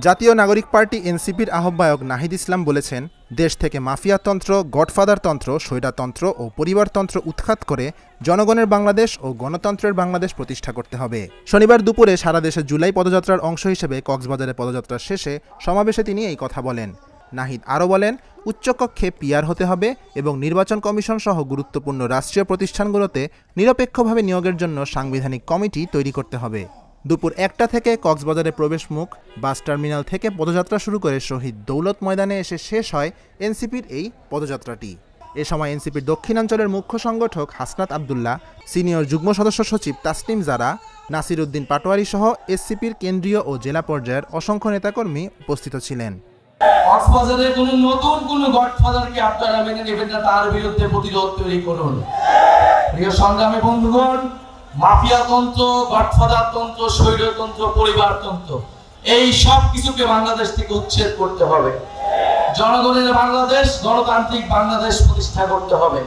জাতীয় নাগরিক পার্টি এনসিপির আহ্বায়ক নাহিদ ইসলাম বলেছেন, দেশ থেকে মাফিয়াতন্ত্র, গডফাদারতন্ত্র, স্বৈরতন্ত্র ও পরিবারতন্ত্র উৎখাত করে জনগণের বাংলাদেশ ও গণতন্ত্রের বাংলাদেশ প্রতিষ্ঠা করতে হবে। শনিবার দুপুরে সারা দেশে জুলাই পদযাত্রার অংশ হিসেবে কক্সবাজারে পদযাত্রার শেষে সমাবেশে তিনি এই কথা বলেন। নাহিদ আরও বলেন, উচ্চকক্ষে পিআর হতে হবে এবং নির্বাচন কমিশন সহ গুরুত্বপূর্ণ রাষ্ট্রীয় প্রতিষ্ঠানগুলোতে নিরপেক্ষভাবে নিয়োগের জন্য সাংবিধানিক কমিটি তৈরি করতে হবে। দুপুর ১টা থেকে কক্সবাজারে প্রবেশমুখ বাস টার্মিনাল থেকে পদযাত্রা শুরু করে শহীদ দৌলত ময়দানে এসে শেষ হয় এনসিপির এই পদযাত্রাটি। এ সময় এনসিপির দক্ষিণাঞ্চলের মুখ্য সংগঠক হাসনাত আবদুল্লাহ, সিনিয়র যুগ্ম সদস্য সচিব তাসনিম জারা, নাসির উদ্দিন পাটোয়ারি সহ এসসিপির কেন্দ্রীয় ও জেলা পর্যায়ের অসংখ্য নেতাকর্মী উপস্থিত ছিলেন। কক্সবাজারে নতুন গডফাদারকে আপনারা মেনে নেবেন না, তার বিরুদ্ধে প্রতিরোধ তৈরি করুন। প্রিয় সংগ্রামী বন্ধুগণ, মাফিয়াতন্ত্র, গডফাদারতন্ত্র, স্বৈরতন্ত্র, পরিবারতন্ত্র এই সব কিছুকে বাংলাদেশ থেকে উচ্ছেদ করতে হবে। জনগণের বাংলাদেশ, গণতান্ত্রিক বাংলাদেশ প্রতিষ্ঠা করতে হবে।